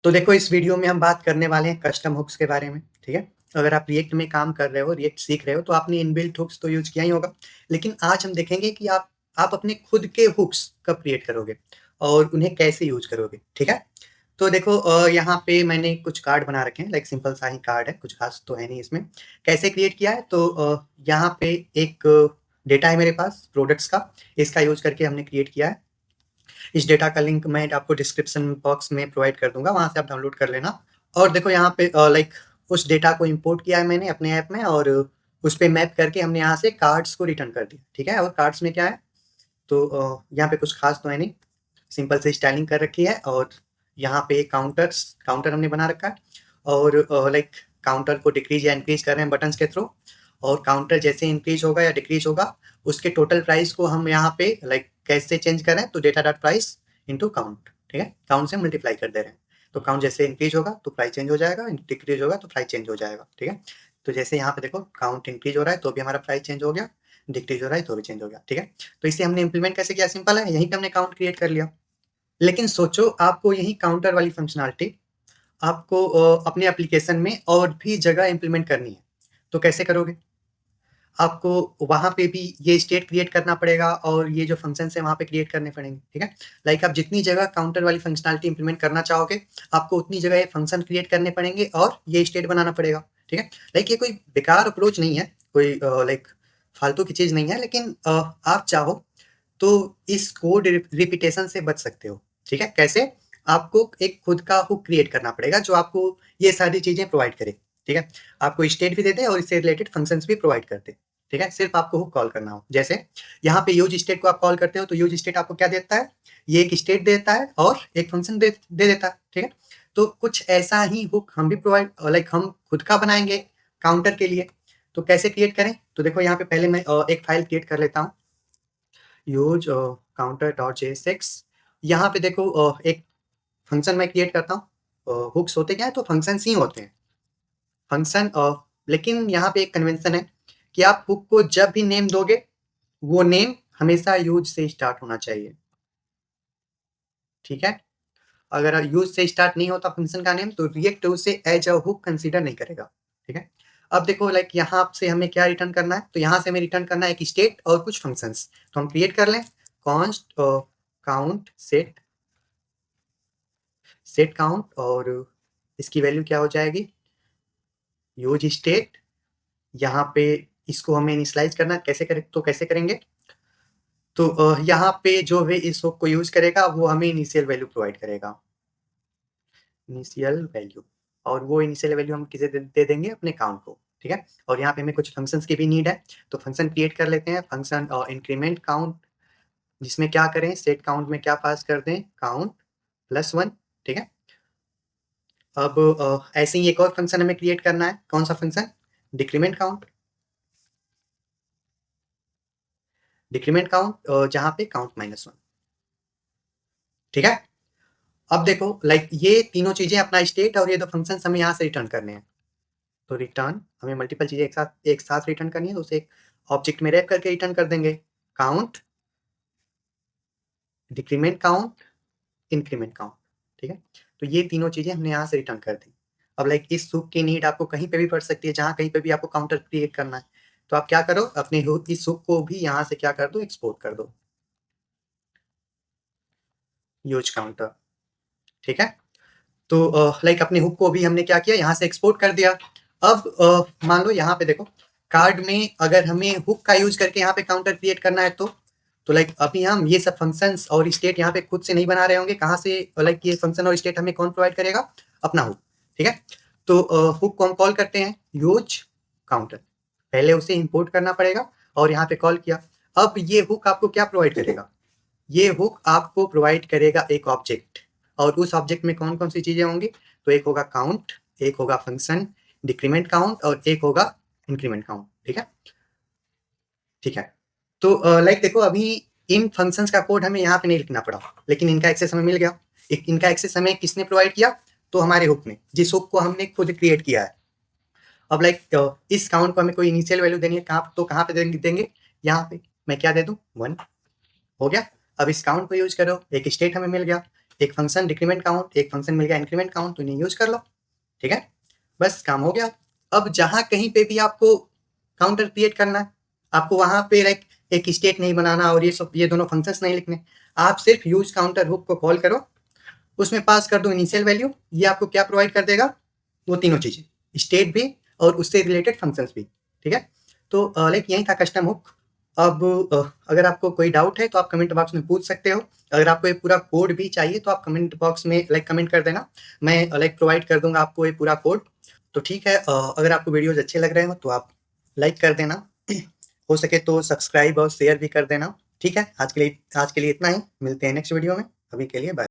तो देखो इस वीडियो में हम बात करने वाले हैं कस्टम हुक्स के बारे में, ठीक है? अगर आप रिएक्ट में काम कर रहे हो, रिएक्ट सीख रहे हो तो आपने इनबिल्ट हुक्स तो यूज़ किया ही होगा। लेकिन आज हम देखेंगे कि आप अपने खुद के हुक्स कब क्रिएट करोगे और उन्हें कैसे यूज़ करोगे, ठीक है? तो देखो यहाँ पे मैंने कुछ कार्ड बना रखे हैं, लाइक सिंपल सा ही कार्ड है, कुछ खास तो है नहीं इसमें। कैसे क्रिएट किया है तो यहाँ पे एक डेटा है मेरे पास प्रोडक्ट्स का, इसका यूज़ करके हमने क्रिएट किया है। इस डेटा का लिंक मैं आपको डिस्क्रिप्शन बॉक्स में प्रोवाइड कर दूंगा, वहां से आप डाउनलोड कर लेना। और देखो यहाँ पे लाइक उस डेटा को इंपोर्ट किया है मैंने अपने ऐप में और उस पे मैप करके हमने यहाँ से कार्ड्स को रिटर्न कर दिया, ठीक है? और कार्ड्स में क्या है तो यहाँ पे कुछ खास तो है नहीं, सिंपल से स्टाइलिंग कर रखी है और यहाँ पे काउंटर हमने बना रखा है और लाइक काउंटर को डिक्रीज या इंक्रीज कर रहे हैं बटन्स के थ्रू। और काउंटर जैसे इंक्रीज होगा या डिक्रीज होगा उसके टोटल प्राइस को हम यहाँ पे लाइक कैसे चेंज कर रहे हैं तो data dot price into count, ठीक है? काउंट से मल्टीप्लाई कर दे रहे हैं। तो काउंट जैसे इंक्रीज होगा तो प्राइस चेंज हो जाएगा, डिक्रीज होगा तो प्राइस चेंज हो जाएगा, ठीक है? तो जैसे यहाँ पे देखो काउंट इंक्रीज हो रहा है तो भी हमारा प्राइस चेंज हो गया, डिक्रीज हो रहा है तो भी चेंज हो गया, ठीक है? तो इसे हमने इम्प्लीमेंट कैसे किया? सिंपल है, यहीं पे हमने काउंट क्रिएट कर लिया। लेकिन सोचो आपको यही काउंटर वाली फंक्शनैलिटी आपको अपने एप्लीकेशन में और भी जगह इम्प्लीमेंट करनी है, तो कैसे करोगे? आपको वहाँ पे भी ये स्टेट क्रिएट करना पड़ेगा और ये जो फंक्शंस हैं वहाँ पे क्रिएट करने पड़ेंगे, ठीक है? लाइक आप जितनी जगह काउंटर वाली फंक्शनैलिटी इम्प्लीमेंट करना चाहोगे, आपको उतनी जगह ये फंक्शन क्रिएट करने पड़ेंगे और ये स्टेट बनाना पड़ेगा, ठीक है? लाइक ये कोई बेकार अप्रोच नहीं है, कोई लाइक फालतू की चीज़ नहीं है, लेकिन आप चाहो तो इस कोड रिपीटेशन से बच सकते हो, ठीक है? कैसे? आपको एक खुद का हुक क्रिएट करना पड़ेगा जो आपको ये सारी चीज़ें प्रोवाइड करे, ठीक है? आपको स्टेट भी दे दे और इससे रिलेटेड फंक्शंस भी प्रोवाइड कर दे, ठीक है? सिर्फ आपको हुक कॉल करना हो। जैसे यहाँ पे यूज स्टेट को आप कॉल करते हो तो यूज स्टेट आपको क्या देता है? ये एक स्टेट देता है और एक फंक्शन दे देता है, ठीक है? तो कुछ ऐसा ही हुक हम भी प्रोवाइड लाइक हम खुद का बनाएँगे काउंटर के लिए। तो कैसे क्रिएट करें? तो देखो यहाँ पे पहले मैं एक फाइल क्रिएट कर लेता हूँ। Use counter dot JSX. यहाँ पे देखो एक फंक्शन मैं क्रिएट करता हूँ। हुक्स होते क्या है तो फंक्शंस ही होते हैं फंक्शन। लेकिन यहाँ पे एक कन्वेंशन है कि आप हुक को जब भी नेम दोगे वो नेम हमेशा यूज से स्टार्ट होना चाहिए, ठीक है? अगर यूज से स्टार्ट नहीं होता फंक्शन का नेम तो रिएक्ट उसे एज अ हुक कंसीडर नहीं करेगा, ठीक है? अब देखो लाइक यहाँ से हमें क्या रिटर्न करना है तो यहाँ से हमें रिटर्न करना है एक स्टेट और कुछ फंक्शंस। तो हम क्रिएट कर लें कॉन्स्ट काउंट सेट काउंट और इसकी वैल्यू क्या हो जाएगी यूज स्टेट। यहाँ पे इसको हमें इनिशियलाइज करना है, कैसे करेंगे तो यहाँ पे जो भी इस हुक को यूज करेगा वो हमें इनिशियल वैल्यू प्रोवाइड करेगा, इनिशियल वैल्यू। और वो इनिशियल वैल्यू हम किसे दे देंगे अपने काउंट को, ठीक है? और यहाँ पे हमें कुछ फंक्शंस की भी नीड है तो फंक्शन क्रिएट कर लेते हैं। फंक्शन इंक्रीमेंट काउंट जिसमें क्या करें सेट काउंट में क्या पास कर दें काउंट +1, ठीक है? अब ऐसे ही एक और फंक्शन हमें क्रिएट करना है। कौन सा function? Decrement count. Decrement count जहाँ पे काउंट -1, ठीक है? अब देखो लाइक ये तीनों चीजें अपना स्टेट और ये दो फंक्शन हमें यहाँ से रिटर्न करने हैं। तो रिटर्न हमें मल्टीपल चीजें एक साथ रिटर्न करनी है तो उसे एक ऑब्जेक्ट में रैप करके रिटर्न कर देंगे count decrement count increment count, ठीक है? तो ये तीनों चीजें हमने यहाँ से रिटर्न कर दी। अब लाइक इस हुक की नीड आपको कहीं पे भी पड़ सकती है, जहाँ कहीं पे भी आपको काउंटर क्रिएट करना है तो आप क्या करो अपने इस हुक को भी यहाँ से क्या कर दो एक्सपोर्ट कर दो यूज काउंटर, ठीक है? तो लाइक अपने हुक को भी हमने क्या किया यहाँ से एक्सपोर्ट कर दिया। अब मान लो यहाँ पे देखो कार्ड में अगर हमें हुक का यूज करके यहाँ पे काउंटर क्रिएट करना है तो लाइक अभी हम ये सब फंक्शंस और स्टेट यहाँ पे खुद से नहीं बना रहे होंगे। कहाँ से लाइक ये फंक्शन और स्टेट हमें कौन प्रोवाइड करेगा? अपना हुक, ठीक है? तो हुक को हम कॉल करते हैं यूज काउंटर। पहले उसे इंपोर्ट करना पड़ेगा और यहाँ पे कॉल किया। अब ये हुक आपको क्या प्रोवाइड करेगा? ये हुक आपको प्रोवाइड करेगा एक ऑब्जेक्ट और उस ऑब्जेक्ट में कौन कौन सी चीजें होंगी तो एक होगा काउंट, एक होगा फंक्शन डिक्रीमेंट काउंट और एक होगा इंक्रीमेंट काउंट, ठीक है? ठीक है। तो लाइक देखो अभी इन फंक्शंस का कोड हमें यहाँ पे नहीं लिखना पड़ा लेकिन इनका एक्सेस हमें मिल गया। इनका एक्सेस हमें किसने प्रोवाइड किया? तो हमारे हुक ने, जिस हुक को हमने खुद क्रिएट किया है। अब लाइक इस काउंट को हमें कोई इनिशियल वैल्यू देनी है कहाँ पे देंगे? यहाँ पे मैं क्या दे दूँ 1, हो गया। अब इस काउंट को यूज करो, एक स्टेट हमें मिल गया। एक फंक्शन डिक्रीमेंट काउंट, एक फंक्शन मिल गया इंक्रीमेंट काउंट, तो इन्हें यूज़ कर लो, ठीक है? बस काम हो गया। अब जहाँ कहीं पे भी आपको काउंटर क्रिएट करना है, आपको वहाँ पे लाइक एक स्टेट नहीं बनाना और ये दोनों फंक्शंस नहीं लिखने। आप सिर्फ यूज़ काउंटर हुक को कॉल करो, उसमें पास कर दो इनिशियल वैल्यू, ये आपको क्या प्रोवाइड कर देगा? वो तीनों चीज़ें, स्टेट भी और उससे रिलेटेड फंक्शंस भी, ठीक है? तो लाइक यही था कस्टम हुक। अब अगर आपको कोई डाउट है तो आप कमेंट बॉक्स में पूछ सकते हो। अगर आपको ये पूरा कोड भी चाहिए तो आप कमेंट बॉक्स में लाइक कमेंट कर देना, मैं लाइक प्रोवाइड कर दूंगा आपको ये पूरा कोड। तो ठीक है, अगर आपको वीडियोज अच्छे लग रहे हो तो आप लाइक कर देना, हो सके तो सब्सक्राइब और शेयर भी कर देना, ठीक है? आज के लिए इतना ही, मिलते हैं नेक्स्ट वीडियो में, अभी के लिए बाय।